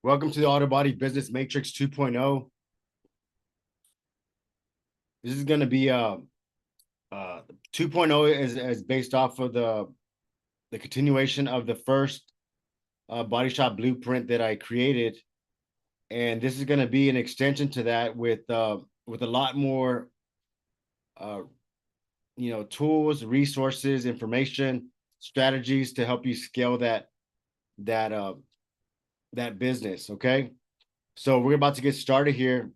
Welcome to the Auto Body Business Matrix 2.0. This is going to be uh 2.0 is based off of the continuation of the first body shop blueprint that I created, and this is going to be an extension to that with a lot more uh tools, resources, information, strategies to help you scale that uh that business. Okay, so we're about to get started here.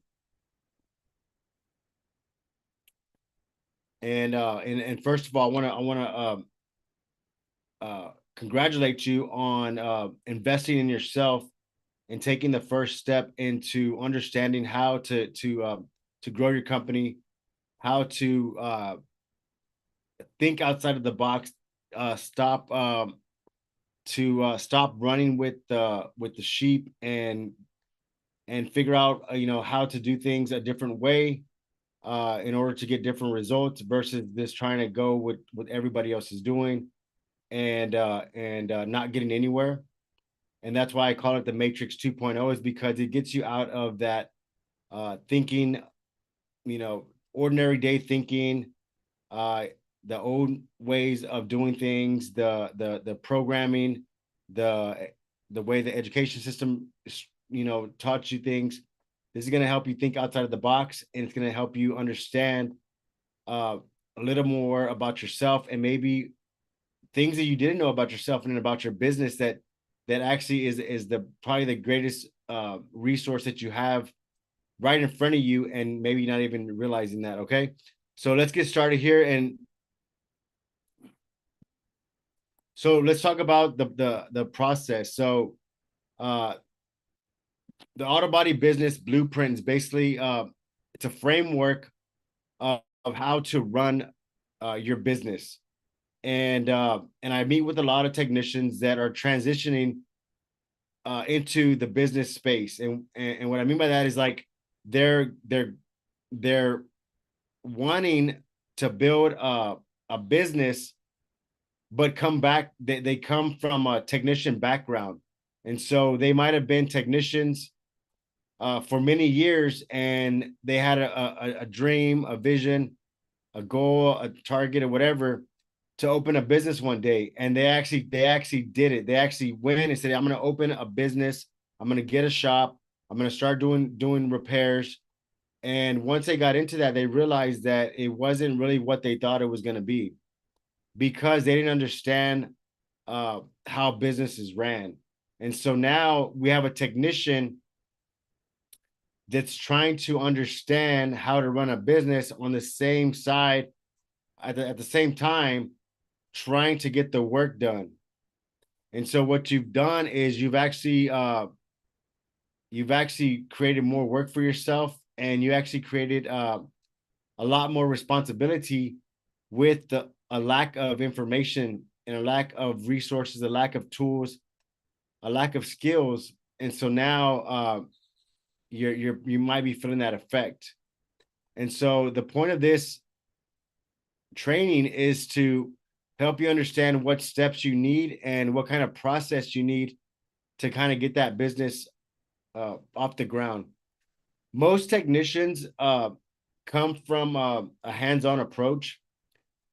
And first of all, I want to congratulate you on investing in yourself and taking the first step into understanding how to grow your company, how to think outside of the box, stop running with the sheep and figure out how to do things a different way in order to get different results versus this trying to go with what everybody else is doing and not getting anywhere. And that's why I call it the Matrix 2.0, is because it gets you out of that thinking, ordinary day thinking, uh, the old ways of doing things, the programming, the the way the education system taught you things. This is going to help you think outside of the box, and it's going to help you understand uh, a little more about yourself and maybe things that you didn't know about yourself and about your business that actually is the probably the greatest resource that you have right in front of you and maybe not even realizing that. Okay, so let's get started here, and so let's talk about the process. So uh the auto body business blueprint is basically it's a framework of how to run your business. And I meet with a lot of technicians that are transitioning into the business space, and what I mean by that is like they're wanting to build a business, but they come from a technician background, and so they might have been technicians for many years, and they had a dream, a vision, a goal, a target, or whatever, to open a business one day, and they actually did it. They actually went in and said, "I'm going to open a business. I'm going to get a shop. I'm going to start doing repairs." And once they got into that, they realized that it wasn't really what they thought it was going to be because they didn't understand how businesses ran. And so now we have a technician that's trying to understand how to run a business on the same side at the same time, trying to get the work done. And so what you've done is you've actually created more work for yourself, and you actually created a lot more responsibility with a lack of information and a lack of resources, a lack of tools, a lack of skills. And so now you might be feeling that effect. And so the point of this training is to help you understand what steps you need and what kind of process you need to kind of get that business off the ground. Most technicians come from a hands-on approach,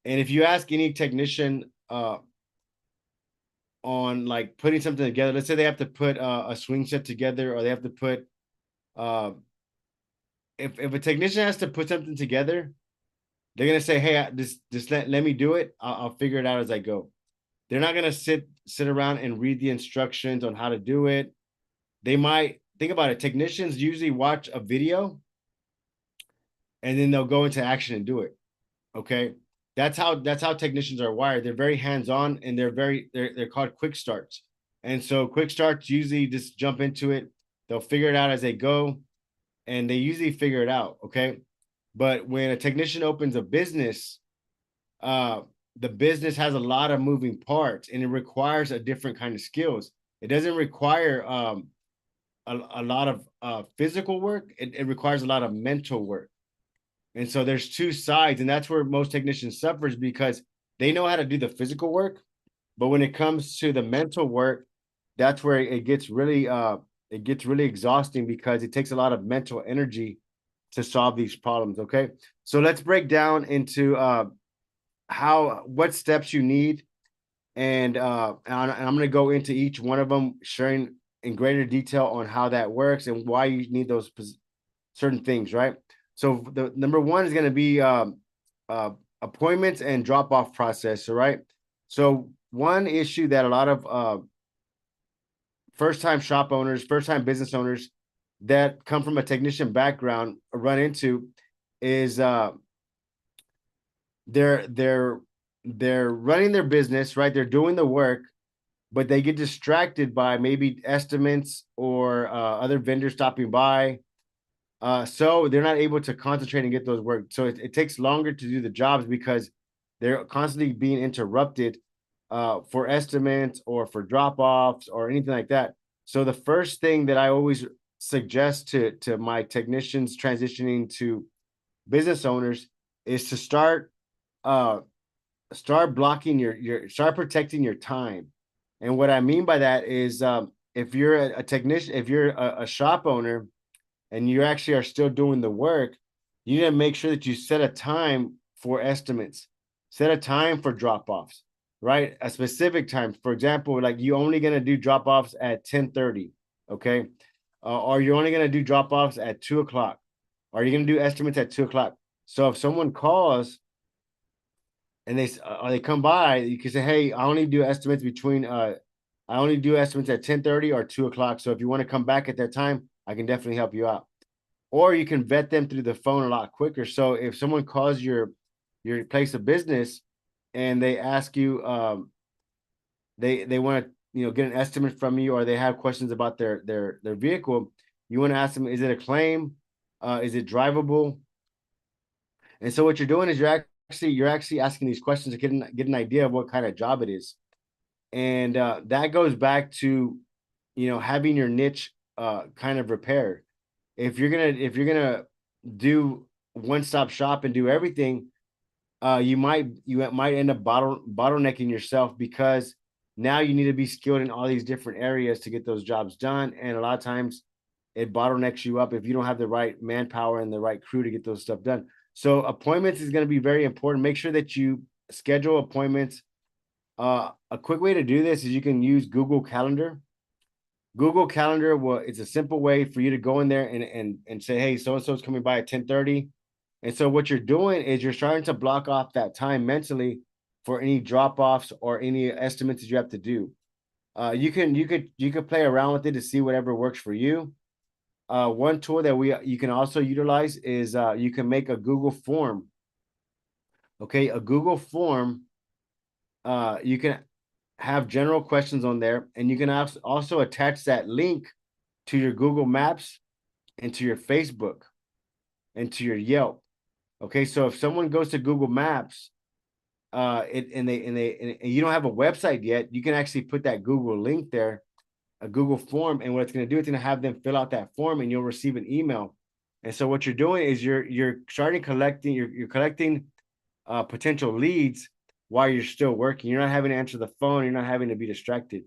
and if you ask any technician on like putting something together, let's say they have to put a swing set together, or they have to put uh, if a technician has to put something together, they're gonna say, "Hey, just let me do it. I'll figure it out as I go." They're not gonna sit around and read the instructions on how to do it. They might think about it. Technicians usually watch a video and then they'll go into action and do it. Okay, that's how technicians are wired. They're very hands on, and they're called quick starts. And so quick starts usually just jump into it. They'll figure it out as they go, and they usually figure it out. Okay, but when a technician opens a business, uh, the business has a lot of moving parts, and it requires a different kind of skills. It doesn't require a lot of physical work. It requires a lot of mental work. And so there's two sides, and that's where most technicians suffers, because they know how to do the physical work, but when it comes to the mental work, that's where it gets really exhausting because it takes a lot of mental energy to solve these problems. Okay, so let's break down into what steps you need, and I'm going to go into each one of them, sharing in greater detail on how that works and why you need those certain things, right? So the number one is going to be uh, appointments and drop off process. All right. So one issue that a lot of first time shop owners, first time business owners that come from a technician background run into is they're they're they're running their business, right? They're doing the work, but they get distracted by maybe estimates or other vendors stopping by. So they're not able to concentrate and get those work. So it takes longer to do the jobs because they're constantly being interrupted for estimates or for drop offs or anything like that. So the first thing that I always suggest to my technicians transitioning to business owners is to uh, start blocking your start protecting your time. And what I mean by that is if you're a technician, if you're a shop owner and you actually are still doing the work, you need to make sure that you set a time for estimates, set a time for drop offs, right? A specific time. For example, like you only going to do drop offs at 10:30, okay? Or you're only going to do drop offs at 2 o'clock. Or you're going to do estimates at 2 o'clock. So if someone calls and they come by, you can say, hey, I only do estimates at 10:30 or 2 o'clock. So if you want to come back at that time, I can definitely help you out. Or you can vet them through the phone a lot quicker. So if someone calls your place of business and they ask you, they want to get an estimate from you, or they have questions about their vehicle, you want to ask them, is it a claim? Is it drivable? And so what you're doing is you're actually asking these questions to get an idea of what kind of job it is, and that goes back to having your niche kind of repaired. If you're gonna do one stop shop and do everything, you might end up bottlenecking yourself because now you need to be skilled in all these different areas to get those jobs done, and a lot of times it bottlenecks you up if you don't have the right manpower and the right crew to get those stuff done. So appointments is going to be very important. Make sure that you schedule appointments. A quick way to do this is you can use Google Calendar. Google Calendar it's a simple way for you to go in there and say, hey, so and so is coming by at 10:30. And so what you're doing is you're starting to block off that time mentally for any drop-offs or any estimates that you have to do. You could play around with it to see whatever works for you. One tool that you can also utilize is you can make a Google form. Okay, a Google form. You can have general questions on there, and you can also attach that link to your Google Maps and to your Facebook and to your Yelp. Okay, so if someone goes to Google Maps, and you don't have a website yet, you can actually put that Google link there, a Google form, and what it's going to do, it's going to have them fill out that form, and you'll receive an email. And so what you're doing is you're starting collecting, you're collecting potential leads while you're still working. You're not having to answer the phone. You're not having to be distracted.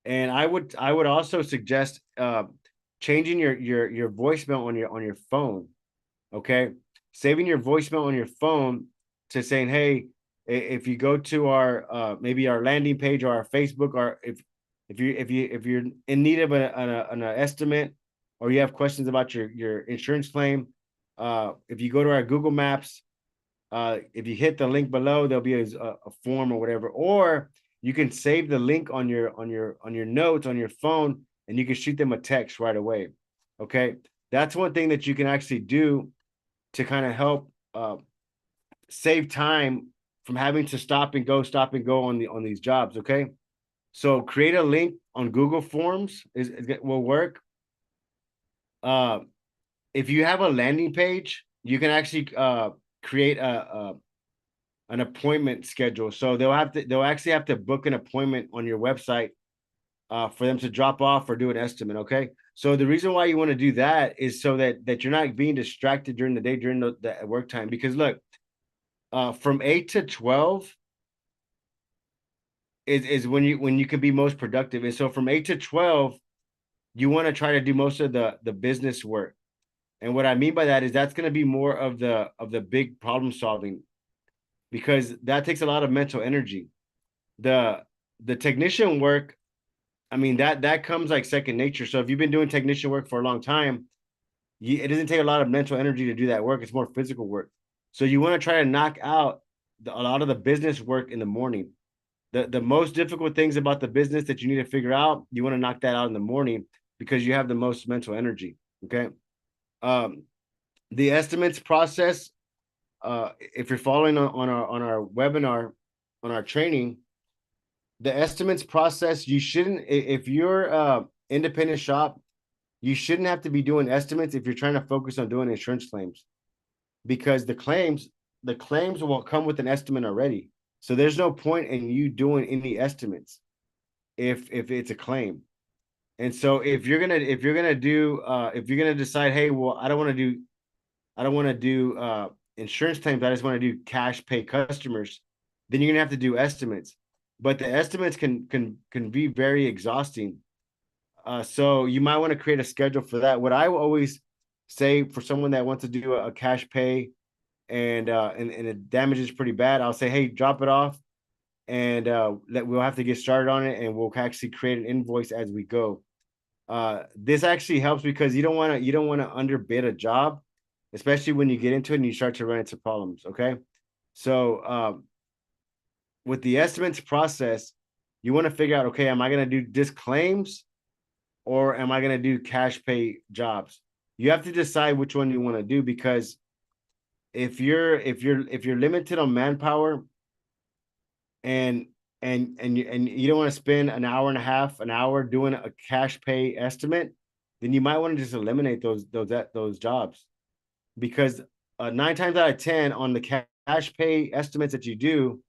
And I would also suggest changing your voicemail on your phone. Okay, saving your voicemail on your phone to saying, hey, if you go to our maybe our landing page or our Facebook, or if you're in need of an estimate, or you have questions about your insurance claim, if you go to our Google Maps, if you hit the link below, there'll be a form or whatever, or you can save the link on your notes on your phone, and you can shoot them a text right away. Okay, that's one thing that you can actually do to kind of help save time from having to stop and go on these jobs. Okay, so create a link on Google Forms will work. Uh, if you have a landing page, you can actually create an appointment schedule. So they'll actually have to book an appointment on your website for them to drop off or do an estimate. Okay. So the reason why you want to do that is so that you're not being distracted during the day during the work time. Because look, from 8 to 12 is when you can be most productive. And so from 8 to 12, you want to try to do most of the business work. And what I mean by that is that's going to be more of the big problem solving, because that takes a lot of mental energy. The the technician work, I mean, that comes like second nature. So if you've been doing technician work for a long time, it doesn't take a lot of mental energy to do that work. It's more physical work. So you want to try to knock out a lot of the business work in the morning. The most difficult things about the business that you need to figure out, you want to knock that out in the morning because you have the most mental energy. Okay. Um, the estimates process, if you're following on our webinar, on our training, the estimates process, you shouldn't, if you're independent shop, you shouldn't have to be doing estimates if you're trying to focus on doing insurance claims, because the claims will come with an estimate already. So there's no point in you doing any estimates if it's a claim. And so if you're gonna decide, hey, well, I don't want to do insurance claims, I just want to do cash pay customers, then you're gonna have to do estimates. But the estimates can be very exhausting. So you might want to create a schedule for that. What I always say for someone that wants to do a cash pay and the damage is pretty bad, I'll say, hey, drop it off, and we'll have to get started on it, and we'll actually create an invoice as we go. This actually helps because you don't want to underbid a job, especially when you get into it and you start to run into problems. Okay, so with the estimates process, you want to figure out, okay, am I going to do disc claims or am I going to do cash pay jobs? You have to decide which one you want to do, because if you're limited on manpower, and you don't want to spend an hour and a half, an hour doing a cash pay estimate, then you might want to just eliminate those jobs, because 9 times out of 10 on the cash pay estimates that you do,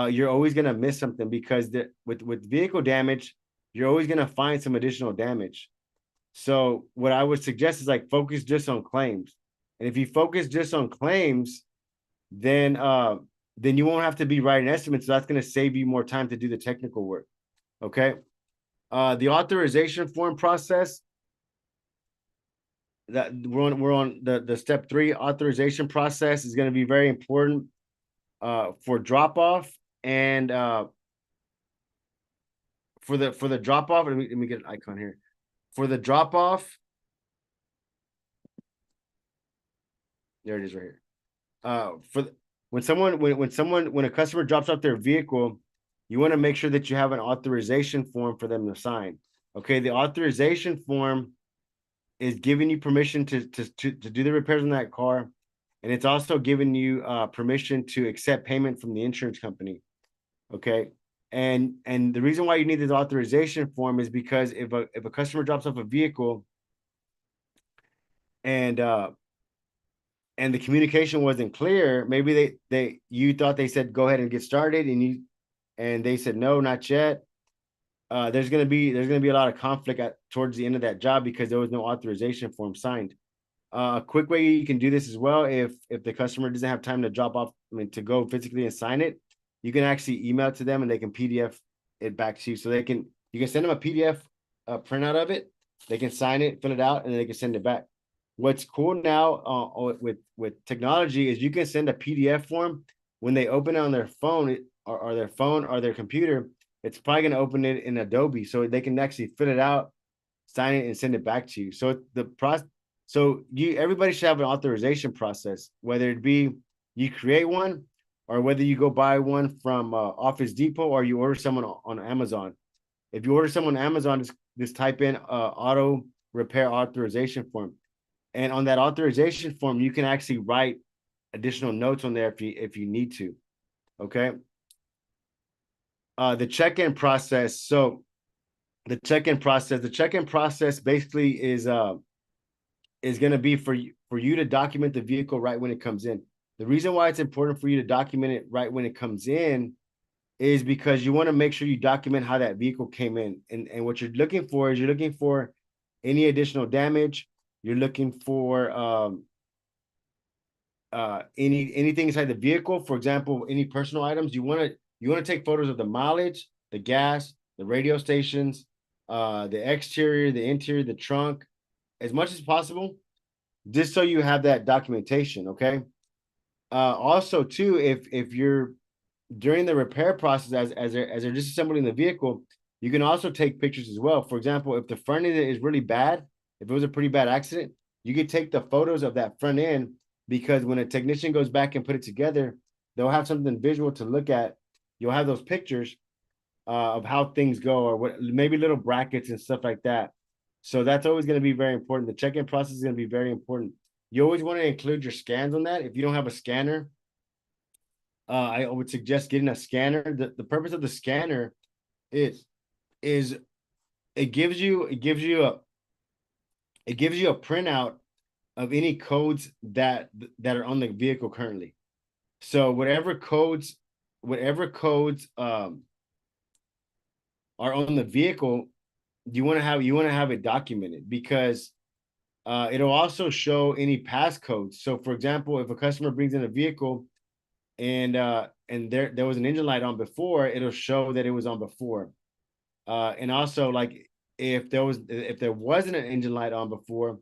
you're always going to miss something, because with vehicle damage, you're always going to find some additional damage. So what I would suggest is like focus just on claims. And if you focus just on claims, then then you won't have to be writing estimates. So that's going to save you more time to do the technical work. Okay. The authorization form process, that we're on the step 3 authorization process, is going to be very important for drop off, and for the drop off. Let me get an icon here for the drop off. There it is right here. For when a customer drops off their vehicle, you want to make sure that you have an authorization form for them to sign. Okay, the authorization form is giving you permission to do the repairs on that car, and it's also giving you permission to accept payment from the insurance company. Okay, and the reason why you need this authorization form is because if a customer drops off a vehicle, and the communication wasn't clear, maybe you thought they said go ahead and get started, and they said no, not yet. There's gonna be a lot of conflict towards the end of that job because there was no authorization form signed. A quick way you can do this as well, if the customer doesn't have time to drop off, I mean, to go physically and sign it, you can actually email it to them and they can PDF it back to you. So you can send them a PDF printout of it. They can sign it, fill it out, and then they can send it back. What's cool now with technology is you can send a PDF form when they open it on their phone, or their computer. It's probably going to open it in Adobe, so they can actually fill it out, sign it, and send it back to you. So the process, so everybody should have an authorization process, whether it be you create one, or whether you go buy one from Office Depot, or you order someone on Amazon. If you order someone on Amazon, just type in auto repair authorization form. And on that authorization form, you can actually write additional notes on there if you need to. Okay. The check-in process. So the check-in process basically is going to be for you to document the vehicle right when it comes in. The reason why it's important for you to document it right when it comes in is because you want to make sure you document how that vehicle came in. And what you're looking for is any additional damage. You're looking for anything inside the vehicle. For example, any personal items. You want to take photos of the mileage, the gas, the radio stations, the exterior, the interior, the trunk, as much as possible, just so you have that documentation. Okay. Also, too, if you're during the repair process as they're disassembling the vehicle, you can also take pictures as well. For example, if the front end is really bad, if it was a pretty bad accident, you could take the photos of that front end, because when a technician goes back and put it together, they'll have something visual to look at. You'll have those pictures of how things go, or what, maybe little brackets and stuff like that. So that's always going to be very important. The check-in process is going to be very important. You always want to include your scans on that. If you don't have a scanner, I would suggest getting a scanner. The purpose of the scanner is is it gives you a printout of any codes that are on the vehicle currently. So whatever codes are on the vehicle, you want to have it documented, because it'll also show any passcodes. So for example, if a customer brings in a vehicle and there was an engine light on before, it'll show that it was on before. And also, like, if there wasn't an engine light on before,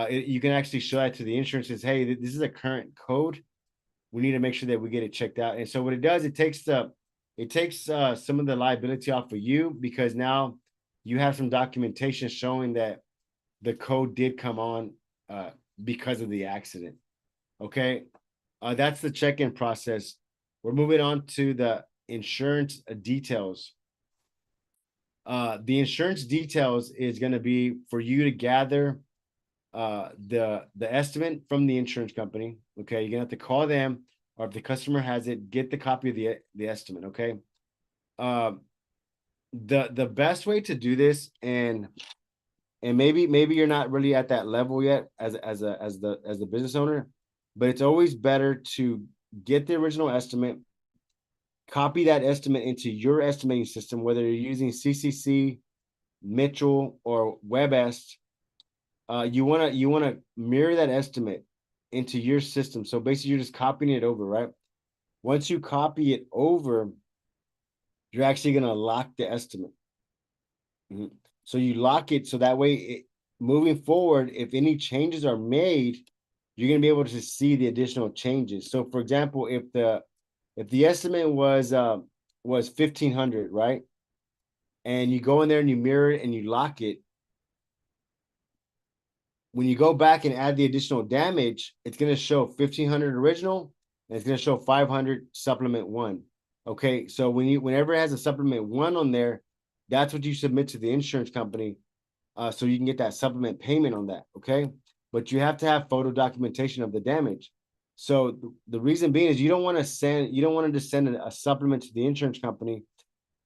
you can actually show that to the insurance, says, hey, this is a current code. We need to make sure that we get it checked out. And so what it does, it takes some of the liability off of you, because now you have some documentation showing that the code did come on because of the accident. Okay. That's the check-in process. We're moving on to the insurance details. The insurance details is going to be for you to gather the estimate from the insurance company. Okay, you're gonna have to call them, or if the customer has it, get the copy of the estimate. Okay. Um, the best way to do this, and maybe you're not really at that level yet as the business owner, but it's always better to get the original estimate, copy that estimate into your estimating system, whether you're using CCC, Mitchell, or WebEst. You wanna mirror that estimate into your system. So basically, you're just copying it over, right? Once you copy it over, you're actually gonna lock the estimate. Mhm. So you lock it so that way, moving forward, if any changes are made, you're gonna be able to see the additional changes. So, for example, if the estimate was 1,500, right, and you go in there and you mirror it and you lock it, when you go back and add the additional damage, it's going to show 1,500 original, and it's going to show 500 supplement one. Okay, so whenever it has a supplement one on there, that's what you submit to the insurance company, so you can get that supplement payment on that. Okay, but you have to have photo documentation of the damage. So the reason being is you don't want to just send a supplement to the insurance company,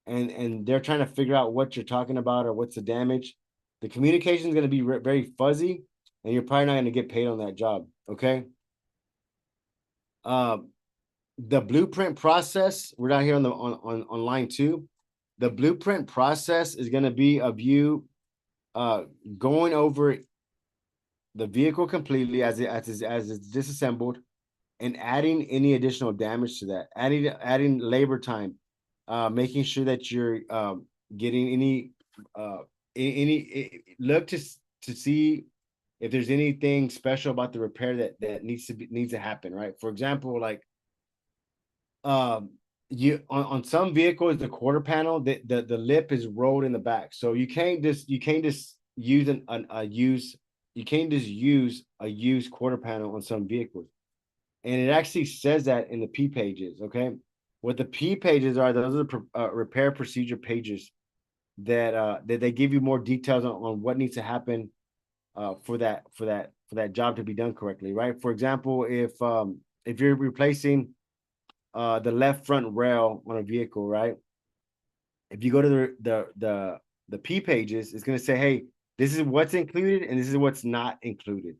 and they're trying to figure out what you're talking about or what's the damage. The communication is going to be very fuzzy, and you're probably not going to get paid on that job. Okay. Uh, the blueprint process, we're not here on line 2. The blueprint process is going to be of you going over the vehicle completely as it's disassembled, and adding any additional damage to that, adding labor time, making sure that you're getting uh, look to see if there's anything special about the repair that needs to happen, right? For example, like um you on some vehicles, the quarter panel, the lip is rolled in the back, so you can't just use a used quarter panel on some vehicles. And it actually says that in the P pages. Okay, what the P pages are, those are the repair procedure pages that they give you more details on what needs to happen for that job to be done correctly, right? For example, if you're replacing the left front rail on a vehicle, right? If you go to the P pages, it's going to say, hey, this is what's included and this is what's not included.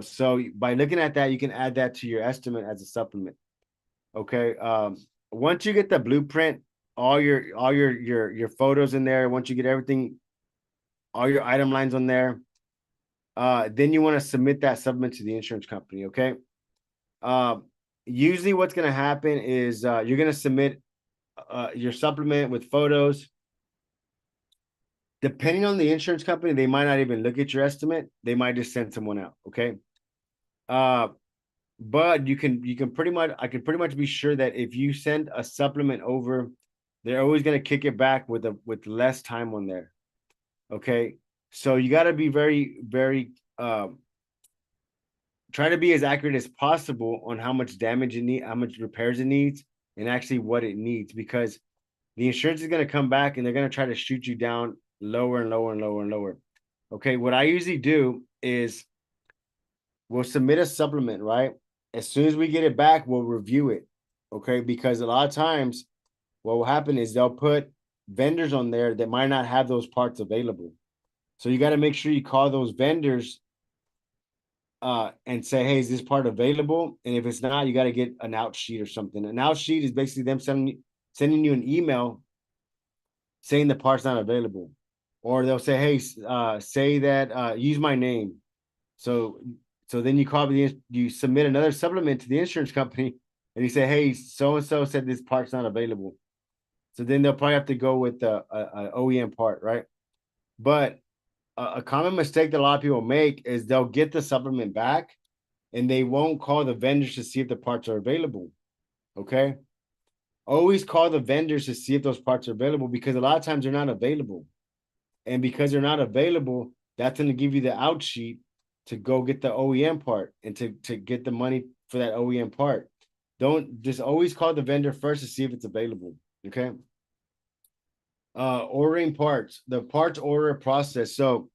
So by looking at that, you can add that to your estimate as a supplement. Okay. Once you get the blueprint, all your photos in there, once you get everything, all your item lines on there, then you want to submit that supplement to the insurance company. Okay. Uh, Usually what's going to happen is you're going to submit your supplement with photos. depending on the insurance company, they might not even look at your estimate. They might just send someone out. Okay. Uh, but you can pretty much I can pretty much be sure that if you send a supplement over, they're always going to kick it back with less time on there. Okay. So you got to be very, very try to be as accurate as possible on how much damage it needs, how much repairs it needs, and actually what it needs, because the insurance is going to come back and they're going to try to shoot you down lower and lower and lower and lower. Okay, what I usually do is we'll submit a supplement, right? As soon as we get it back, we'll review it. Okay, because a lot of times what will happen is they'll put vendors on there that might not have those parts available. So you got to make sure you call those vendors and say, hey, is this part available? And if it's not, you got to get an out sheet or something. An out sheet is basically them sending you an email saying the part's not available. Or they'll say, hey, say that use my name. So then you submit another supplement to the insurance company and you say, hey, so and so said this part's not available. So then they'll probably have to go with a OEM part, right? But a common mistake that a lot of people make is they'll get the supplement back and they won't call the vendors to see if the parts are available. Okay. Always call the vendors to see if those parts are available, because a lot of times they're not available. And because they're not available, that's going to give you the out sheet to go get the OEM part and to get the money for that OEM part. Don't just always call the vendor first to see if it's available. Okay. Ordering parts, the parts order process. So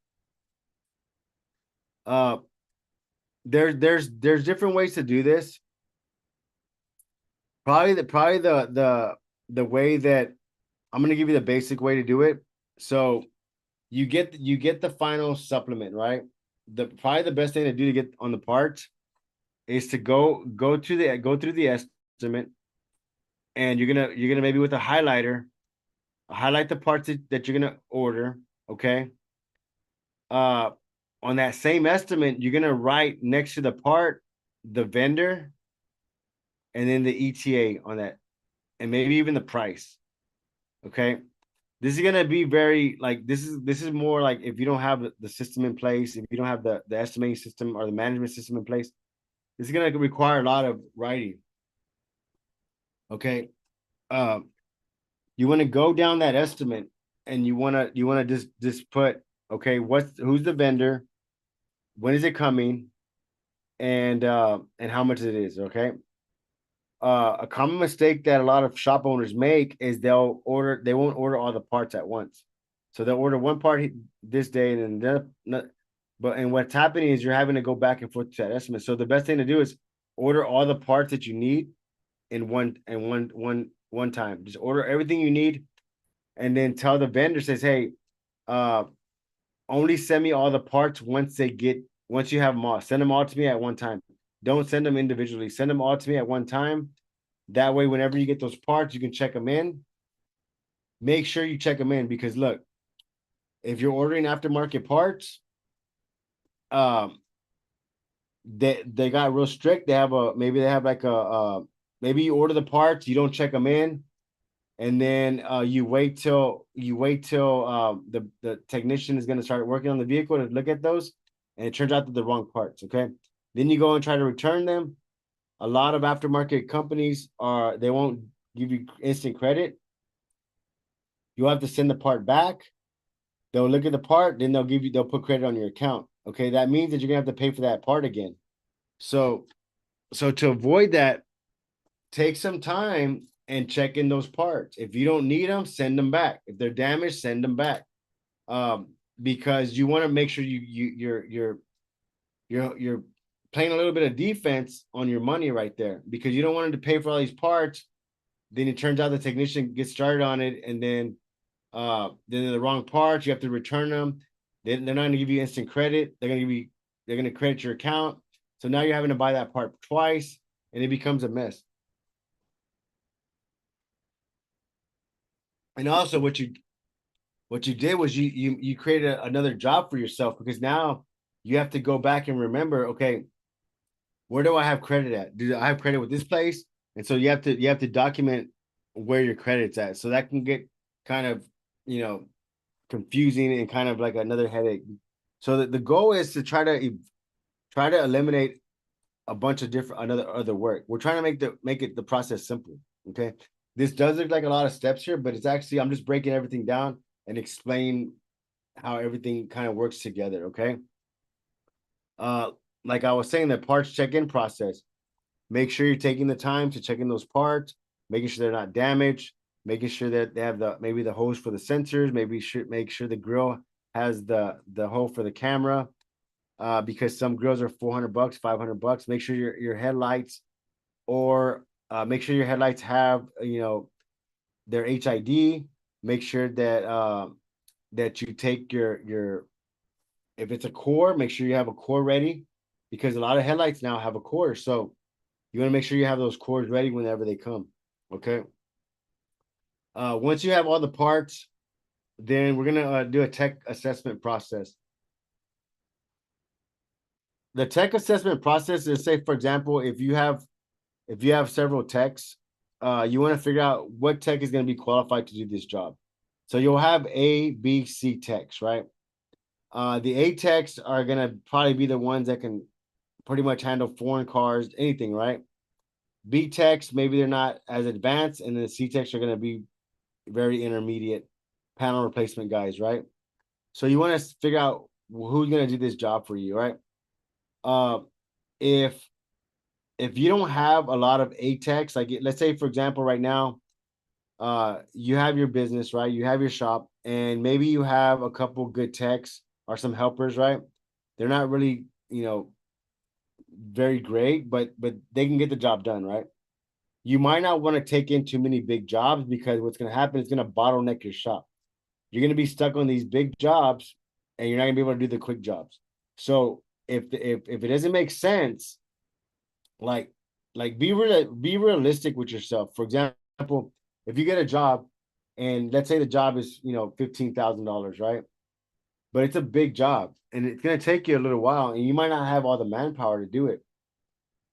there's different ways to do this. Probably the way that I'm gonna give you the basic way to do it. So you get the final supplement, right? Probably the best thing to do to get on the parts is to go through the estimate, and you're gonna maybe with a highlighter highlight the parts that you're gonna order. Okay. Uh, on that same estimate, you're gonna write next to the part the vendor and then the ETA on that, and maybe even the price. Okay. This is gonna be very like this is more like if you don't have the system in place, if you don't have the estimating system or the management system in place, this is gonna require a lot of writing. Okay. You want to go down that estimate and you want to just put, okay, who's the vendor, when is it coming, and how much it is. Okay. A common mistake that a lot of shop owners make is they won't order all the parts at once. So they'll order one part this day and then and what's happening is you're having to go back and forth to that estimate. So the best thing to do is order all the parts that you need in one time. Just order everything you need and then tell the vendor, says, hey, uh only send me all the parts once you have them all. Send them all to me at one time. Don't send them individually. Send them all to me at one time. That way, whenever you get those parts, you can check them in. Make sure you check them in, because look, if you're ordering aftermarket parts, they got real strict. They have maybe like maybe you order the parts, you don't check them in, and then you wait till the technician is going to start working on the vehicle to look at those, and it turns out that the wrong parts. Okay, then you go and try to return them. A lot of aftermarket companies they won't give you instant credit. You have to send the part back. They'll look at the part, then they'll put credit on your account. Okay, that means that you're gonna have to pay for that part again. So to avoid that, take some time and check in those parts. If you don't need them, send them back. If they're damaged, send them back. Because you want to make sure you're playing a little bit of defense on your money right there, because you don't want them to pay for all these parts. Then it turns out the technician gets started on it, and then they're the wrong parts. You have to return them. They're not going to give you instant credit. They're going to credit your account. So now you're having to buy that part twice, and it becomes a mess. And also, what you did was you created another job for yourself, because now you have to go back and remember, okay, where do I have credit at? Do I have credit with this place? And so you have to document where your credit's at. So that can get kind of, confusing and kind of like another headache. So the goal is to try to eliminate a bunch of different other work. We're trying to make it the process simple. Okay. This does look like a lot of steps here, but it's actually I'm just breaking everything down and explain how everything kind of works together. Okay. Uh like I was saying, the parts check-in process. Make sure you're taking the time to check in those parts, making sure they're not damaged, making sure that they have the maybe the hose for the sensors, maybe should make sure the grill has the hole for the camera, because some grills are $400, $500. Make sure your headlights or make sure your headlights have their HID. Make sure that that you take your if it's a core, make sure you have a core ready because a lot of headlights now have a core. So you want to make sure you have those cores ready whenever they come. Okay. Once you have all the parts, then we're gonna do a tech assessment process. The tech assessment process is, say, for example, if you have several techs, you want to figure out what tech is going to be qualified to do this job. So you'll have A, B, C techs, right? The A techs are going to probably be the ones that can pretty much handle foreign cars, anything, right? B techs, maybe they're not as advanced, and then the C techs are going to be very intermediate panel replacement guys, right? So you want to figure out who's going to do this job for you, right? Uh, if you don't have a lot of A techs, like let's say for example, right now, you have your business, right? You have your shop, and maybe you have a couple good techs or some helpers, right? They're not really, very great, but they can get the job done, right? You might not want to take in too many big jobs because what's going to happen is going to bottleneck your shop. You're going to be stuck on these big jobs, and you're not going to be able to do the quick jobs. So if it doesn't make sense, like be realistic with yourself. For example, if you get a job and let's say the job is $15,000, right? But it's a big job and it's gonna take you a little while, and you might not have all the manpower to do it.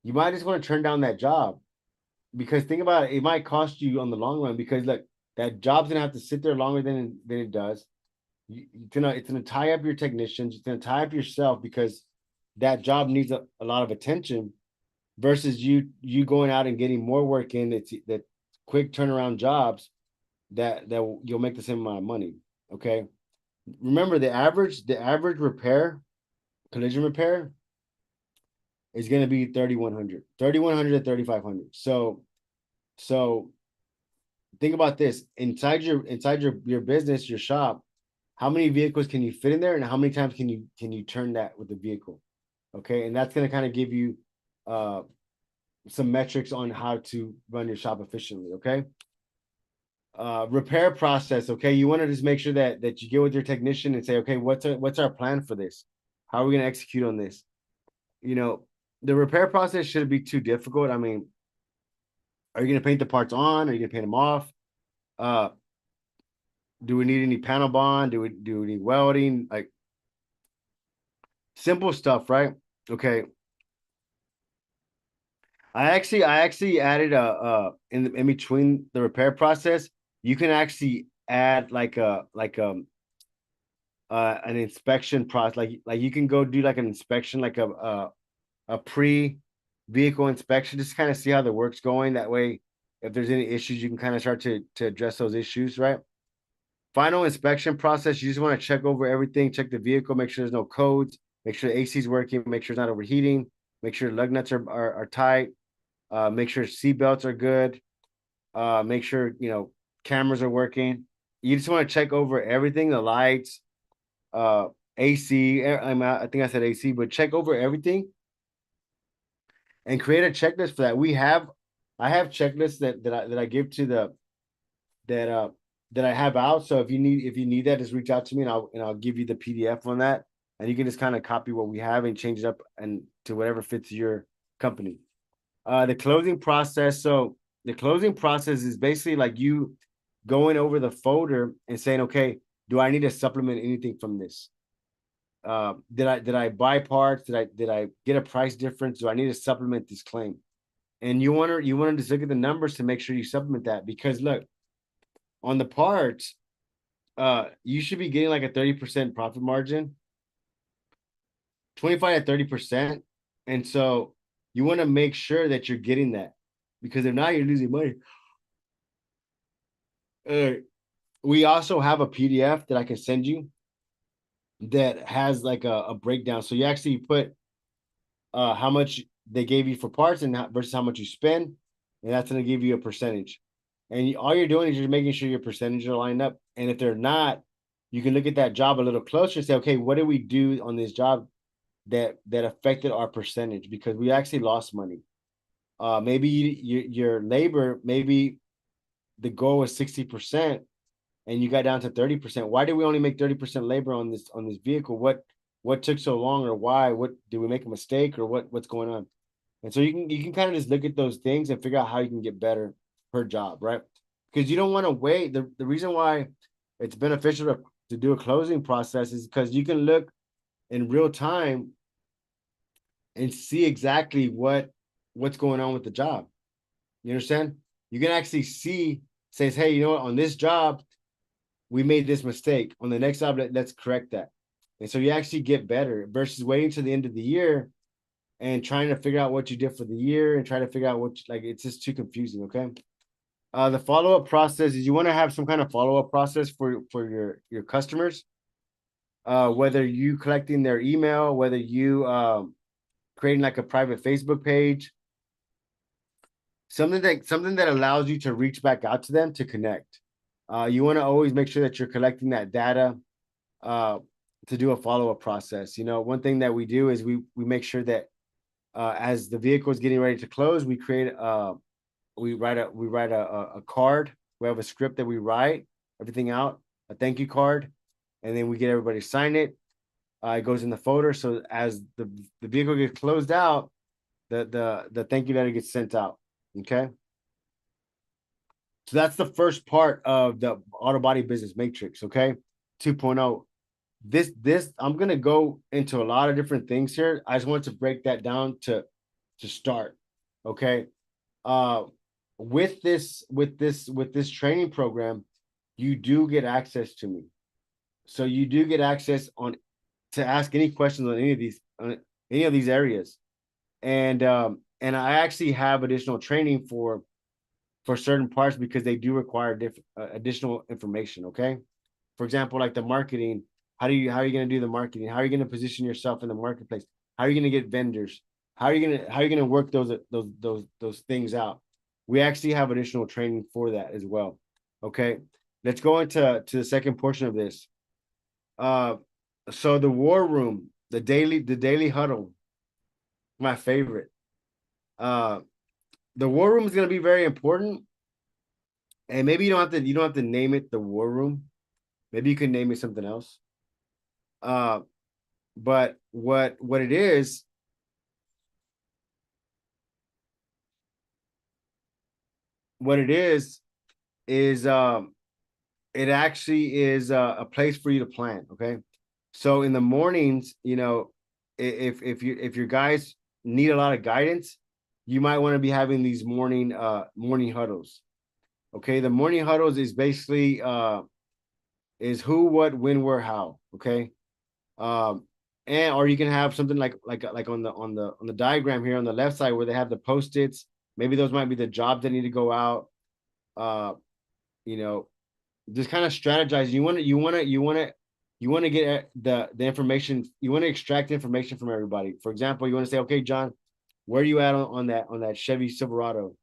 You might just want to turn down that job because think about it, it might cost you on the long run because look, that job's gonna have to sit there longer than it does. It's gonna tie up your technicians, it's gonna tie up yourself because that job needs a lot of attention versus you going out and getting more work in that quick turnaround jobs that you'll make the same amount of money. Okay. Remember the average repair, collision repair is going to be 3,100 to 3,500. So think about this inside your business, your shop, how many vehicles can you fit in there and how many times can you turn that with the vehicle? Okay. And that's going to kind of give you uh some metrics on how to run your shop efficiently. Okay. Repair process. Okay. You want to just make sure that you get with your technician and say, okay, what's our plan for this? How are we going to execute on this? The repair process shouldn't be too difficult. I mean, are you going to paint the parts on? Are you going to paint them off? Uh, do we need any panel bond? Do we need welding? Like simple stuff, right? Okay. I actually added in between the repair process, you can actually add an inspection process. Like you can go do like an inspection, like a pre vehicle inspection, just kind of see how the work's going. That way, if there's any issues, you can kind of start to address those issues, right? Final inspection process, you just want to check over everything, check the vehicle, make sure there's no codes, make sure the AC is working, make sure it's not overheating, make sure lug nuts are tight, make sure seat belts are good, make sure cameras are working. You just want to check over everything, the lights, AC. I think I said AC, but check over everything and create a checklist for that. I have checklists that I give to the that that I have out. So if you need that, just reach out to me and I'll give you the PDF on that, and you can just kind of copy what we have and change it up and to whatever fits your company. The closing process. So the closing process is basically like you going over the folder and saying, okay, do I need to supplement anything from this? Did I buy parts? Did I get a price difference? Do I need to supplement this claim? And you want to just look at the numbers to make sure you supplement that because look, on the parts, you should be getting like a 30% profit margin, 25 to 30%. And so you want to make sure that you're getting that, because if not, you're losing money. Uh, we also have a PDF that I can send you that has like a breakdown. So you actually put how much they gave you for parts and versus how much you spend, and that's going to give you a percentage. And all you're doing is you're making sure your percentages are lined up. And if they're not, you can look at that job a little closer and say, okay, what did we do on this job that affected our percentage? Because we actually lost money. Maybe your labor, maybe the goal was 60%, and you got down to 30%. Why did we only make 30% labor on this vehicle? What took so long, or why? What did we make a mistake, or what's going on? And so you can kind of just look at those things and figure out how you can get better per job, right? Because you don't want to wait. The reason why it's beneficial to do a closing process is because you can look in real time and see exactly what's going on with the job. You understand? You can actually see, says, hey, you know what, on this job, we made this mistake. On the next job, let's correct that. And so you actually get better versus waiting to the end of the year and trying to figure out what you did for the year and try to figure out like it's just too confusing. Okay. The follow-up process is you want to have some kind of follow-up process for your customers. Whether you collecting their email, whether you creating like a private Facebook page, something that allows you to reach back out to them to connect. You want to always make sure that you're collecting that data uh, to do a follow-up process. One thing that we do is we make sure that as the vehicle is getting ready to close, we write a card. We have a script that we write everything out, a thank you card, and then we get everybody to sign it. It goes in the folder. So as the vehicle gets closed out, the thank you letter gets sent out. Okay. So that's the first part of the auto body business matrix. Okay. 2.0. This I'm gonna go into a lot of different things here. I just wanted to break that down to start. Okay. Uh with this training program, you do get access to me. So you do get access on to ask any questions on any of these areas. And I actually have additional training for certain parts because they do require additional information. Okay. For example, like the marketing, how are you going to do the marketing? How are you going to position yourself in the marketplace? How are you going to get vendors? How are you going to work those things out? We actually have additional training for that as well. Okay. Let's go to the second portion of this. Uh, so the war room, the daily huddle, my favorite. Uh, the war room is going to be very important, and maybe you don't have to name it the war room. Maybe you can name it something else. Uh, but what it is it actually is a place for you to plan. Okay, so in the mornings, if your guys need a lot of guidance, you might want to be having these morning huddles. Okay, the morning huddles is basically is who, what, when, where, how. Okay, um, and or you can have something like on the diagram here on the left side where they have the post-its. Maybe those might be the jobs that need to go out. Uh, you know, just kind of strategize. You want to get the information. You want to extract information from everybody. For example, you want to say, okay, John, where are you at on that Chevy Silverado?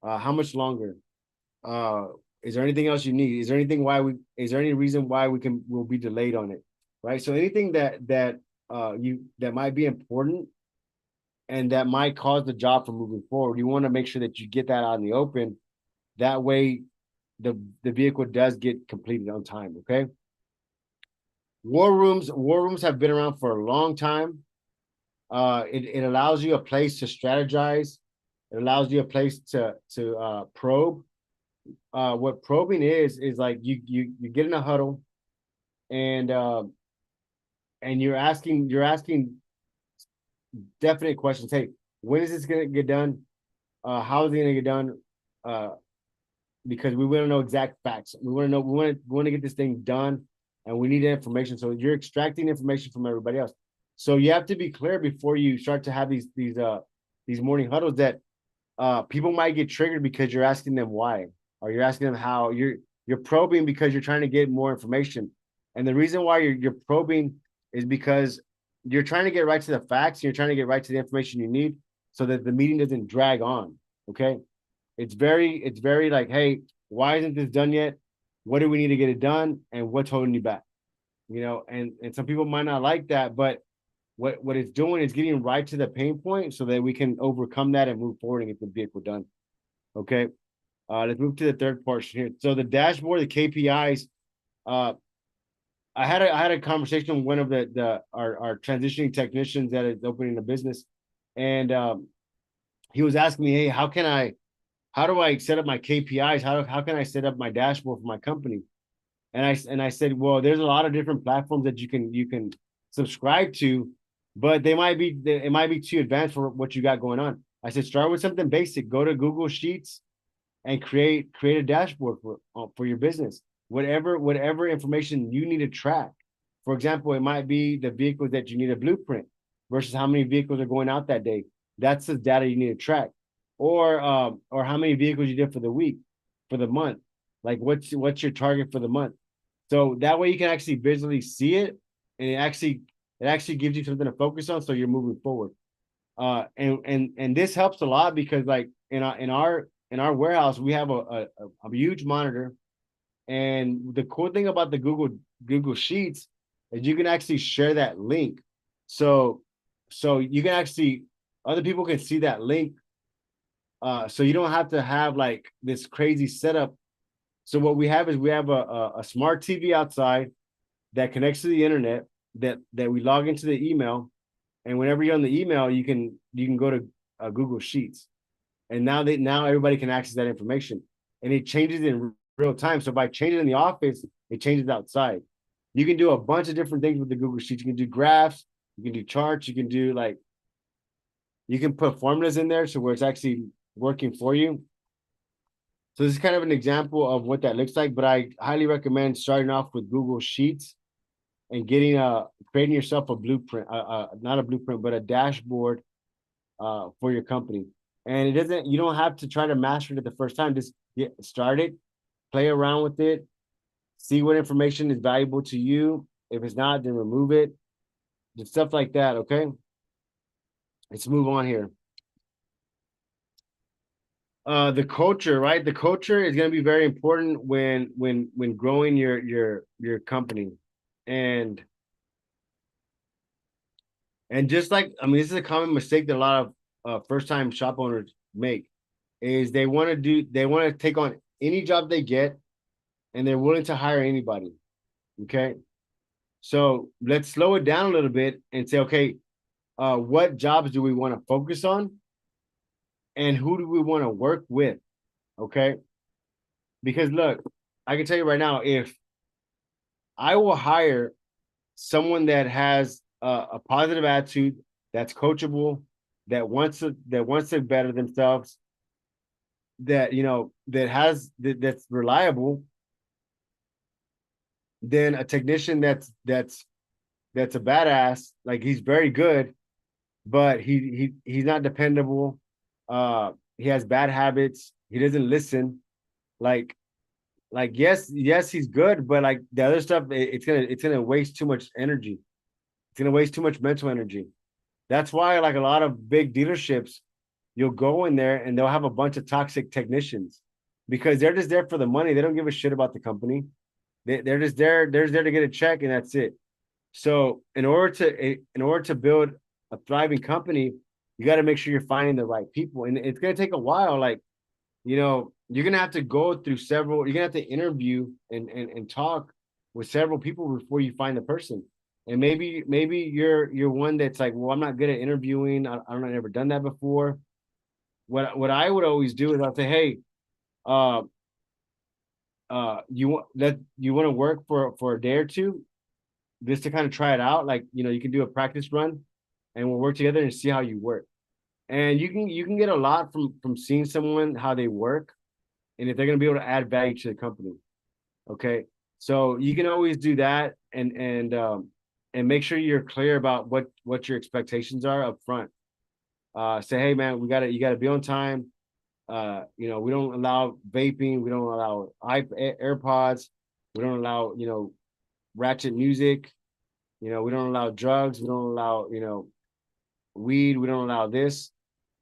How much longer? Uh, is there anything else you need? Is there any reason why we'll be delayed on it? Right. So anything that might be important and that might cause the job from moving forward, you want to make sure that you get that out in the open. That way the vehicle does get completed on time. Okay. War rooms have been around for a long time. It allows you a place to strategize. It allows you a place to probe. What probing is like you get in a huddle and you're asking definite questions. Hey, when is this gonna get done? How is it gonna get done? Uh, because we want to know exact facts. We want to know, we want to get this thing done, and we need information. So you're extracting information from everybody else. So you have to be clear before you start to have these morning huddles that people might get triggered because you're asking them why, or you're asking them how. You're probing because you're trying to get more information. And the reason why you're probing is because you're trying to get right to the facts. You're trying to get right to the information you need so that the meeting doesn't drag on. Okay. It's very like, hey, why isn't this done yet? What do we need to get it done? And what's holding you back? You know, and some people might not like that, but what it's doing is getting right to the pain point so that we can overcome that and move forward and get the vehicle done. Okay. Let's move to the third portion here. So the dashboard, the KPIs. Uh, I had a conversation with one of our transitioning technicians that is opening a business, and he was asking me, hey, how do I set up my KPIs? How can I set up my dashboard for my company? And I said, well, there's a lot of different platforms that you can subscribe to, but it might be too advanced for what you got going on. I said, start with something basic. Go to Google Sheets and create a dashboard for your business. Whatever information you need to track. For example, it might be the vehicles that you need a blueprint versus how many vehicles are going out that day. That's the data you need to track, or how many vehicles you did for the week, for the month. Like what's your target for the month? So that way you can actually visually see it, and it actually gives you something to focus on, so you're moving forward. And this helps a lot because like in our warehouse we have a huge monitor, and the cool thing about the Google Sheets is you can actually share that link. So you can actually, other people can see that link. So you don't have to have like this crazy setup. So what we have is we have a smart TV outside that connects to the internet, that we log into the email, and whenever you're on the email, you can go to Google Sheets, and now everybody can access that information, and it changes in real time. So by changing in the office, it changes outside. You can do a bunch of different things with the Google Sheets. You can do graphs, you can do charts, you can do like, you can put formulas in there so where it's actually working for you. So this is kind of an example of what that looks like, but I highly recommend starting off with Google Sheets and creating yourself a blueprint, not a blueprint, but a dashboard for your company. And you don't have to try to master it the first time. Just get started, play around with it, see what information is valuable to you. If it's not, then remove it. Just stuff like that. Okay. Let's move on here. The culture, right? The culture is going to be very important when growing your company. And just like, I mean, this is a common mistake that a lot of first time shop owners make, is they want to take on any job they get, and they're willing to hire anybody. Okay. So let's slow it down a little bit and say, okay, what jobs do we want to focus on, and who do we want to work with? Okay. Because look, I can tell you right now, if I will hire someone that has a positive attitude, that's coachable, that wants to better themselves, that that's reliable, then a technician that's a badass, like he's very good, but he's not dependable. He has bad habits. He doesn't listen. Like yes, he's good, but like the other stuff, it's gonna waste too much energy. It's gonna waste too much mental energy. That's why like a lot of big dealerships, you'll go in there and they'll have a bunch of toxic technicians because they're just there for the money. They don't give a shit about the company. They're just there. They're there to get a check, and that's it. So in order to build a thriving company, you got to make sure you're finding the right people, and it's gonna take a while. Like, you're gonna have to go through several. You're gonna have to interview and talk with several people before you find the person. And maybe you're one that's like, well, I'm not good at interviewing. I've never done that before. What I would always do is I'll say, hey, uh, you want to work for a day or two, just to kind of try it out. Like, you can do a practice run, and we'll work together and see how you work. And you can get a lot from seeing someone how they work. and if they're going to be able to add value to the company. Okay, so you can always do that, and make sure you're clear about what your expectations are up front. Say, hey man, you gotta be on time. We don't allow vaping, we don't allow AirPods, we don't allow ratchet music, we don't allow drugs, we don't allow weed, we don't allow this.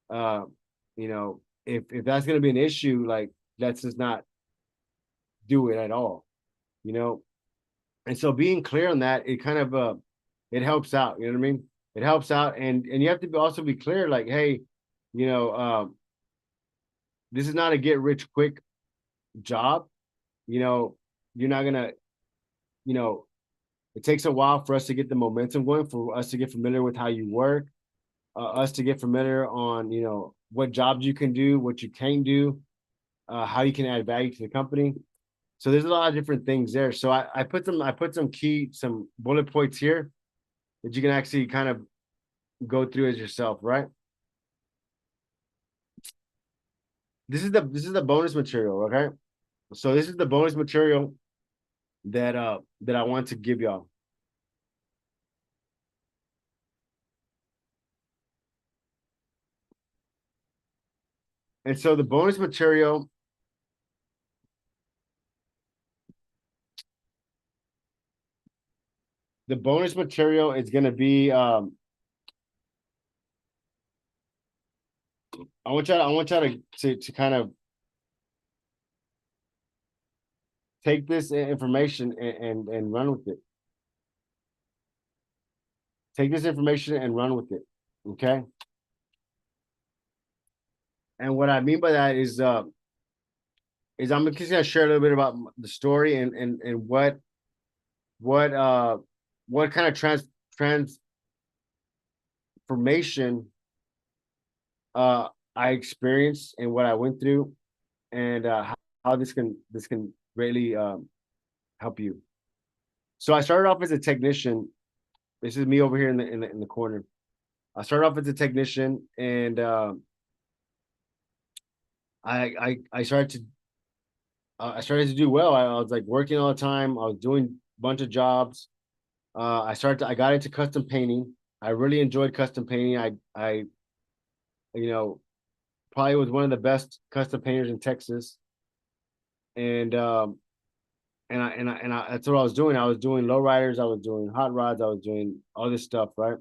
Uh, if that's gonna be an issue, like let's just not do it at all. You know, and so being clear on that, it kind of it helps out. You know what I mean? It helps out, and you have to also be clear, like, hey, you know, this is not a get rich quick job. You know, you're not gonna, you know, it takes a while for us to get the momentum going, for us to get familiar with how you work, us to get familiar on, what jobs you can do, what you can do, how you can add value to the company. So there's a lot of different things there. So I put some bullet points here that you can actually kind of go through as yourself, right? This is the bonus material, okay? So this is the bonus material that I want to give y'all. And so the bonus material is going to be I want y'all to kind of take this information and run with it. Take this information and run with it. Okay. And what I mean by that is I'm just gonna share a little bit about the story and what uh what kind of transformation I experienced and what I went through, and how this can really help you. So I started off as a technician. This is me over here in the corner. I started off as a technician, and I started to do well. I was like working all the time. I was doing a bunch of jobs. I got into custom painting. I really enjoyed custom painting. I you know probably was one of the best custom painters in Texas, and that's what I was doing. I was doing lowriders. I was doing hot rods. I was doing all this stuff, right?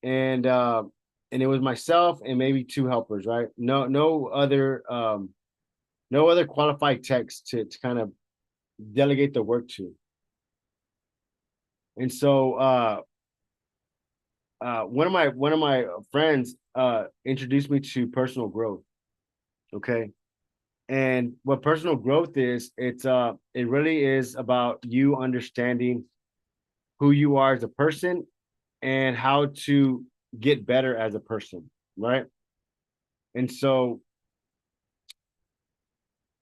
And and it was myself and maybe two helpers, right? No other qualified techs to kind of delegate the work to. And so one of my friends introduced me to personal growth. Okay. And what personal growth is, it really is about you understanding who you are as a person and how to get better as a person, right? And so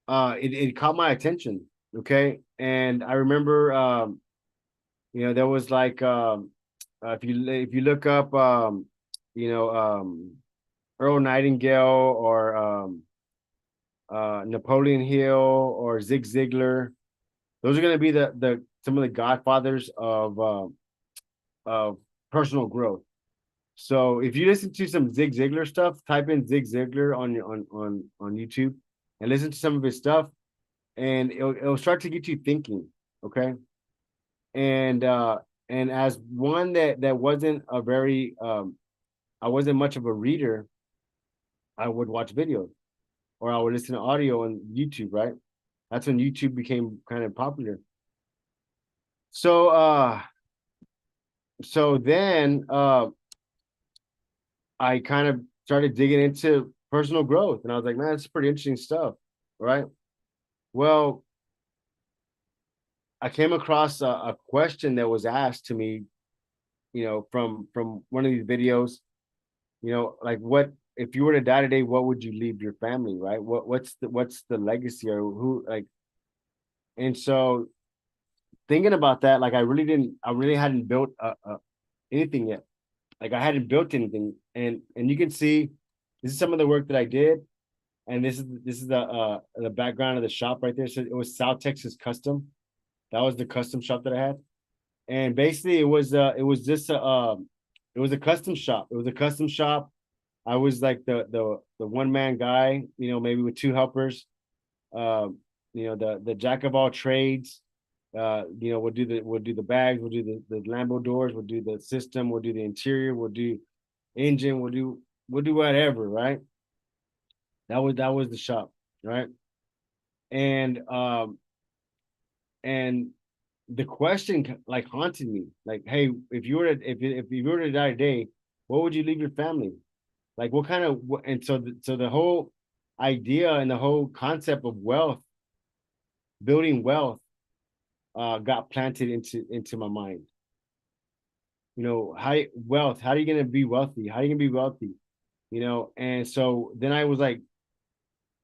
it caught my attention. Okay. And I remember there was like if you look up you know Earl Nightingale or Napoleon Hill or Zig Ziglar, those are going to be the some of the godfathers of personal growth. So if you listen to some Zig Ziglar stuff, type in Zig Ziglar on YouTube and listen to some of his stuff, and it'll start to get you thinking. Okay. And as one that wasn't a very I wasn't much of a reader, I would watch videos or I would listen to audio on YouTube, right? That's when YouTube became kind of popular. So then I kind of started digging into personal growth, and I was like, man, that's pretty interesting stuff, right? Well, I came across a question that was asked to me, from one of these videos, like, what if you were to die today, what would you leave your family, right? What's the legacy, or who, like. And so thinking about that, like, I really hadn't built anything yet. Like, I hadn't built anything, and you can see this is some of the work that I did, and this is the background of the shop right there. So it was South Texas Custom. That was the custom shop that I had. And basically it was a custom shop. It was a custom shop. I was like the one man guy, maybe with two helpers. Um, the jack of all trades. We'll do the bags, we'll do the Lambo doors, we'll do the system, we'll do the interior, we'll do engine, we'll do whatever, right? That was the shop, right? And and the question like haunted me, like, hey, if you were to die today, what would you leave your family? Like, what kind of and so the whole idea and the whole concept of wealth, building wealth, got planted into my mind. How are you gonna be wealthy? How are you gonna be wealthy? And so then I was like,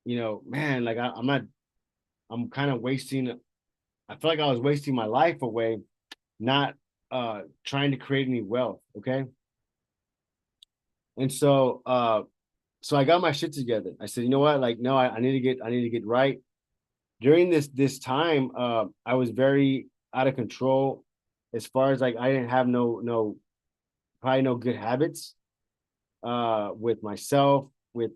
man, like I'm kind of wasting. I feel like I was wasting my life away, not trying to create any wealth. Okay. And so I got my shit together. I said, you know what? Like, no, I need to get right. During this time, I was very out of control as far as like I didn't have probably no good habits with myself, with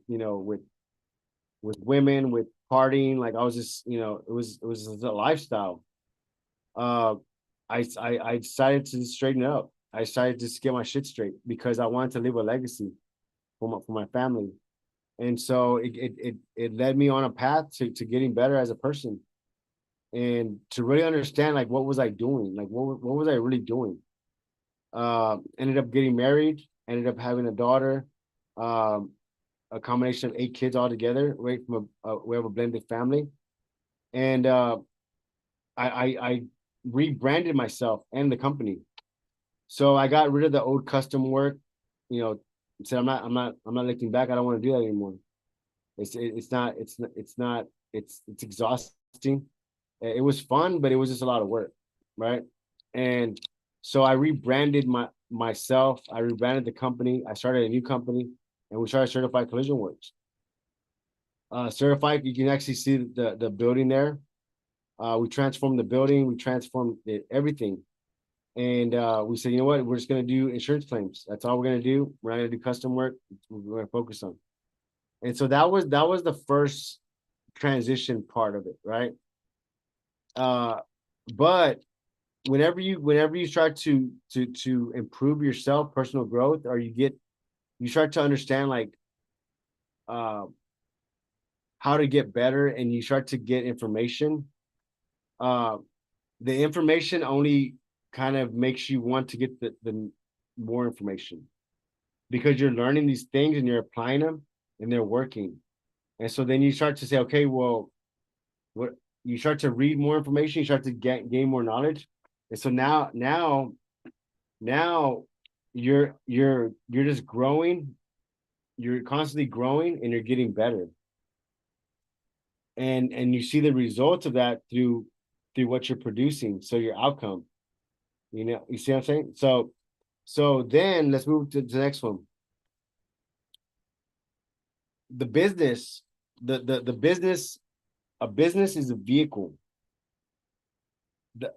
women, with partying. Like I was just, it was a lifestyle. Uh, I decided to straighten it up. I decided to just get my shit straight because I wanted to leave a legacy for my family. And so it led me on a path to getting better as a person and to really understand like what was I doing, like what was I really doing. Ended up getting married, ended up having a daughter, um, a combination of 8 kids all together, right? We have a blended family, and I rebranded myself and the company. So I got rid of the old custom work, you know, said I'm not looking back. I don't want to do that anymore. It's exhausting. It was fun, but it was just a lot of work, right? And so I rebranded myself. I rebranded the company. I started a new company, and we started Certified Collision Works. Certified, you can actually see the building there. We transformed the building. We transformed everything, and we said, you know what? We're just gonna do insurance claims. That's all we're gonna do. We're not gonna do custom work. We're gonna focus on. And so that was the first transition part of it, right? Uh, but whenever you start to improve yourself, personal growth, or you start to understand like uh, how to get better, and you start to get information. Uh, the information only kind of makes you want to get the more information because you're learning these things and you're applying them and they're working. And so then you start to say, okay, well, what you start to read more information, you start to gain more knowledge. And so now you're just growing, you're constantly growing and you're getting better. And you see the results of that through what you're producing. So your outcome, you see what I'm saying? So then let's move to the next one. The business, the business, a business is a vehicle.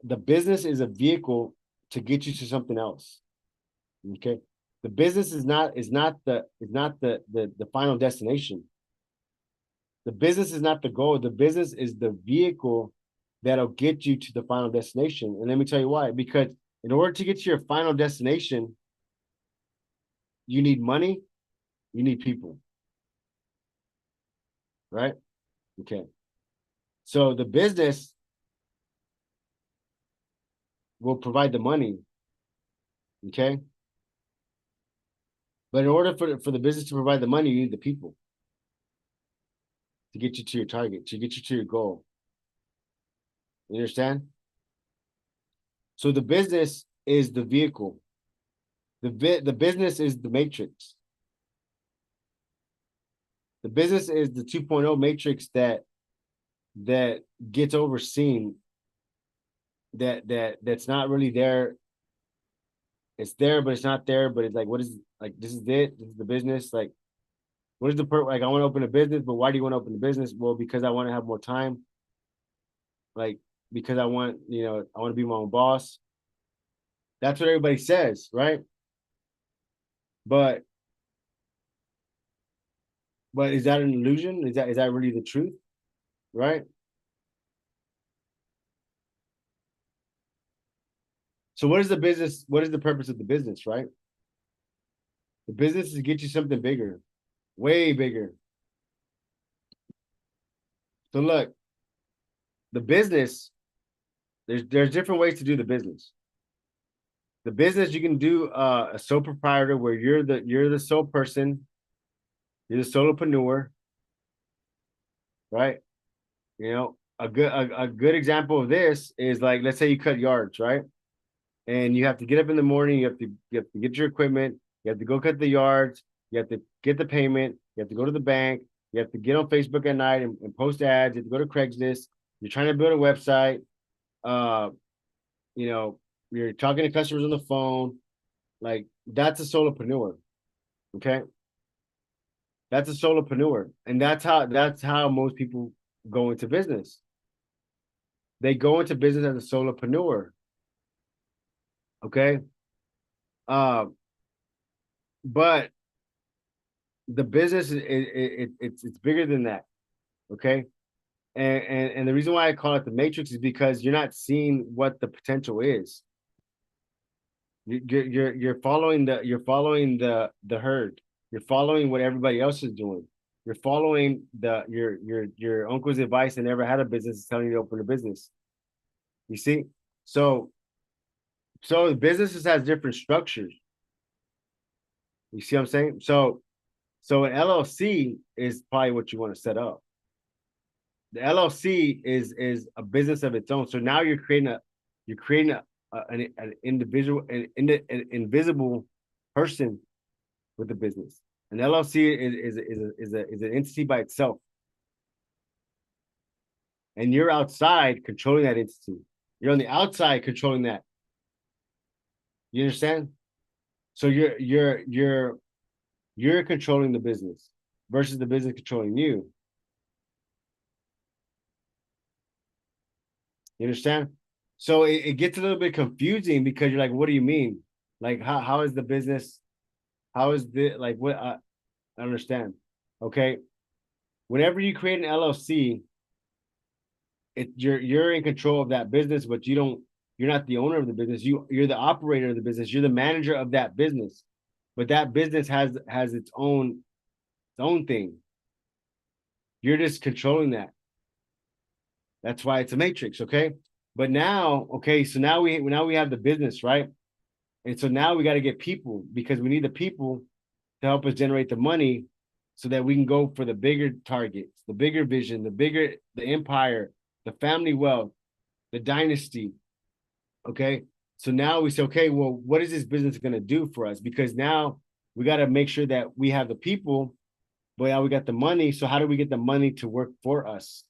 The business is a vehicle to get you to something else. Okay. The business is not the final destination. The business is not the goal. The business is the vehicle that'll get you to the final destination. And let me tell you why. Because in order to get to your final destination, you need money, you need people, right? Okay. So the business will provide the money, okay? But in order for the business to provide the money, you need the people to get you to your target, to get you to your goal. You understand? So the business is the vehicle. The business is the matrix. The business is the 2.0 matrix that gets overseen, that's not really there. It's there, but it's not there. But it's like, what is like? This is it. This is the business. Like, What is the purpose? Like, I want to open a business, but why do you want to open a business? Well, because I want to have more time. Like, because I want, I want to be my own boss. That's what everybody says, right? But is that an illusion? Is that really the truth? Right? So what is the business? What is the purpose of the business, right? The business is to get you something bigger, way bigger. So look, the business, there's different ways to do the business. The business you can do a sole proprietor where you're the sole person, you're the solopreneur, right? A good example of this is like, let's say you cut yards, right? And you have to get up in the morning, you have to get your equipment, you have to go cut the yards, you have to get the payment, you have to go to the bank, you have to get on Facebook at night and post ads, you have to go to Craigslist, you're trying to build a website, uh, you know, you're talking to customers on the phone, like that's a solopreneur. Okay. That's a solopreneur. And that's how most people go into business. They go into business as a solopreneur. Okay. Uh, but the business it's bigger than that. Okay. And the reason why I call it the matrix is because you're not seeing what the potential is. You're following the herd. You're following what everybody else is doing. You're following your uncle's advice and never had a business telling you to open a business. You see? So businesses has different structures. You see what I'm saying? So an LLC is probably what you want to set up. The LLC is a business of its own. So now you're creating an individual, an invisible person with the business. An LLC is an entity by itself, and you're outside controlling that entity. You're on the outside controlling that. You understand? So you're controlling the business versus the business controlling you. You understand? So it gets a little bit confusing because you're like, what do you mean? Like, how is the business? How is the like what I understand? Okay. Whenever you create an LLC, you're in control of that business, but you're not the owner of the business. You're the operator of the business. You're the manager of that business. But that business has its own thing. You're just controlling that. That's why it's a matrix, okay? But now, okay, so now we have the business, right? And so now we got to get people because we need the people to help us generate the money so that we can go for the bigger targets, the bigger vision, the empire, the family wealth, the dynasty. Okay. So now we say, okay, well, what is this business going to do for us? Because now we got to make sure that we have the people, but now we got the money. So how do we get the money to work for us?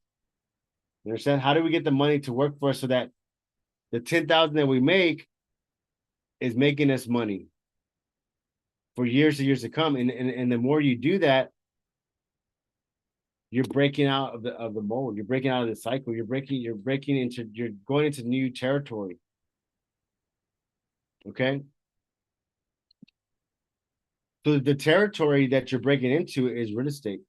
You understand? How do we get the money to work for us so that the 10,000 that we make is making us money for years and years to come? And the more you do that, you're breaking out of the mold. You're breaking out of the cycle. You're going into new territory. Okay. So the territory that you're breaking into is real estate.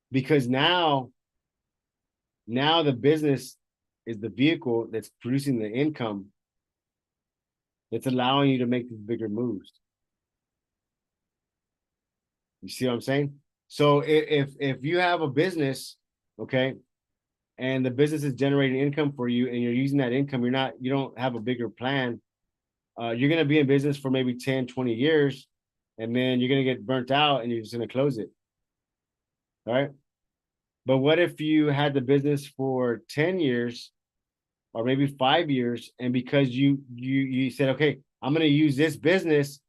Because now the business is the vehicle that's producing the income that's allowing you to make these bigger moves. You see what I'm saying? So if you have a business, okay, and the business is generating income for you and you're using that income, you don't have a bigger plan. You're going to be in business for maybe 10, 20 years, and then you're going to get burnt out and you're just going to close it. All right. But what if you had the business for 10 years or maybe 5 years, and because you said, okay, I'm going to use this business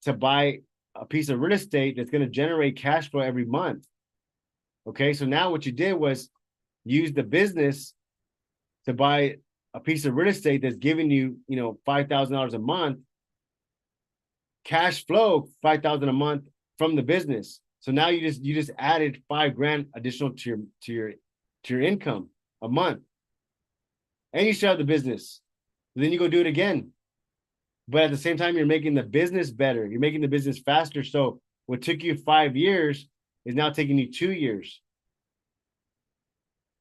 to buy a piece of real estate that's going to generate cash flow every month. Okay, so now what you did was use the business to buy a piece of real estate that's giving you, $5,000 a month, cash flow $5,000 a month from the business. So now you just added 5 grand additional to your income a month, and you still have the business. Then you go do it again, but at the same time, you're making the business better. You're making the business faster. So what took you 5 years is now taking you 2 years.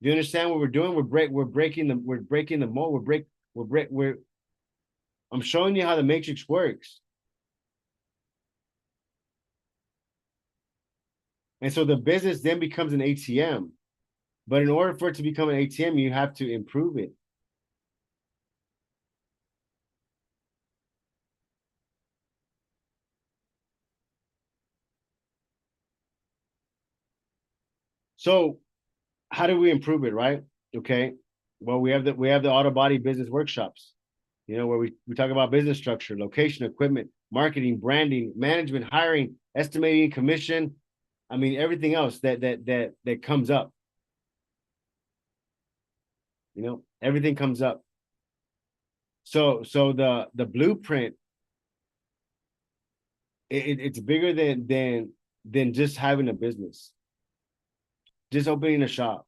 Do you understand what we're doing? We're breaking the mold. I'm showing you how the matrix works. And so the business then becomes an ATM. But in order for it to become an ATM, you have to improve it. So how do we improve it, right? Okay. Well, we have the auto body business workshops, where we talk about business structure, location, equipment, marketing, branding, management, hiring, estimating, commission. I mean, everything else that comes up. Everything comes up. So the blueprint, it's bigger than just having a business, just opening a shop.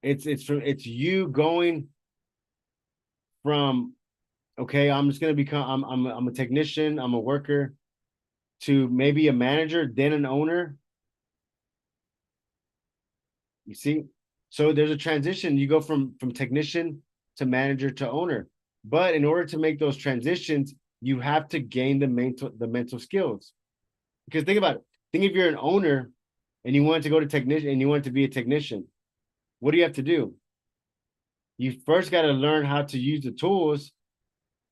It's you going from, okay, I'm just gonna become I'm a technician, I'm a worker, to maybe a manager, then an owner. You see? So there's a transition. You go from technician to manager to owner. But in order to make those transitions, you have to gain the mental skills. Because think about it. Think if you're an owner and you want to go to technician and you want to be a technician, what do you have to do? You first got to learn how to use the tools.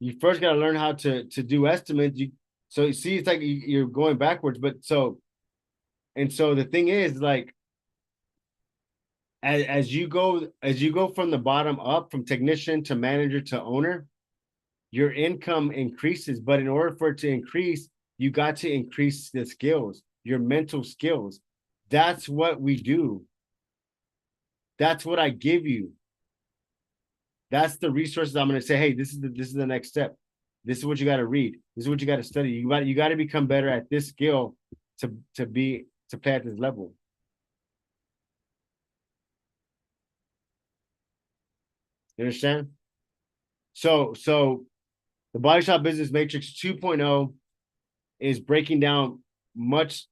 You first got to learn how to do estimates. So you see, it's like you're going backwards. So the thing is, like, as you go from the bottom up, from technician to manager to owner, your income increases. But in order for it to increase, you got to increase the skills, your mental skills. That's what we do. That's what I give you. That's the resources I'm going to say, hey, this is the next step. This is what you got to read. This is what you got to study. You got to become better at this skill to play at this level. You understand? So the Bodyshop Business Matrix 2.0 is breaking down much.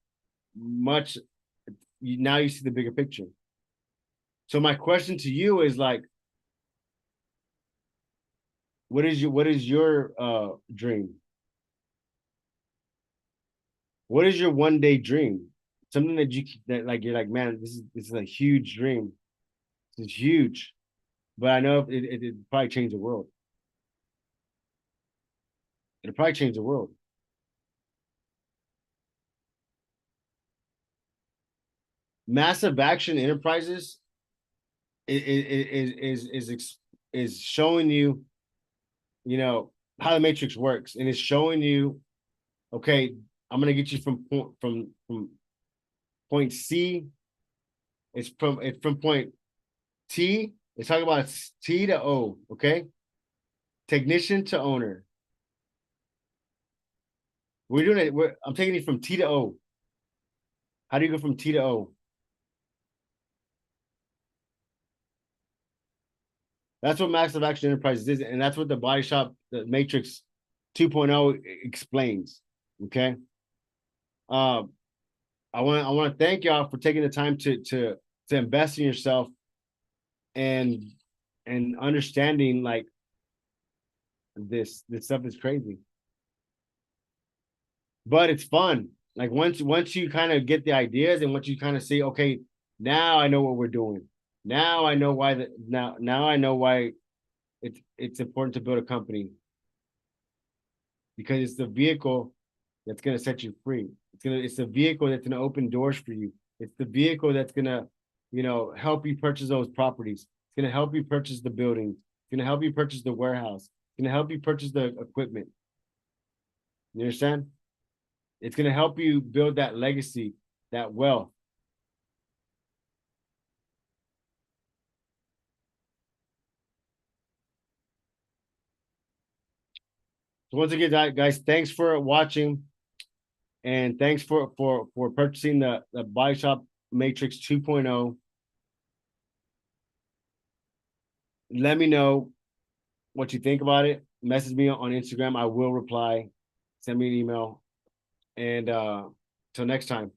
Now you see the bigger picture. So my question to you is, like, what is your dream? What is your 1 day dream? Something that like you're like, man, this is a huge dream. It's huge, but I know it probably change the world. It'll probably change the world. Massive Action Enterprises is showing you, how the matrix works, and it's showing you, okay, I'm gonna get you from point C. It's from point T. It's talking about T to O. Okay, technician to owner. We're doing it. I'm taking it from T to O. How do you go from T to O? That's what Massive Action Enterprises is, and that's what the Body Shop, the Matrix 2.0 explains. Okay. Uh, I want to thank y'all for taking the time to invest in yourself, and understanding, like, this stuff is crazy, but it's fun. Like, once you kind of get the ideas, and once you kind of see, okay, now I know what we're doing. Now I know why now I know why it's important to build a company, because it's the vehicle that's gonna set you free. It's the vehicle that's gonna open doors for you. It's the vehicle that's gonna, help you purchase those properties. It's gonna help you purchase the buildings. It's gonna help you purchase the warehouse. It's gonna help you purchase the equipment. You understand? It's gonna help you build that legacy, that wealth. So once again, guys, thanks for watching. And thanks for purchasing the Bodyshop Matrix 2.0. Let me know what you think about it. Message me on Instagram. I will reply. Send me an email. And till next time.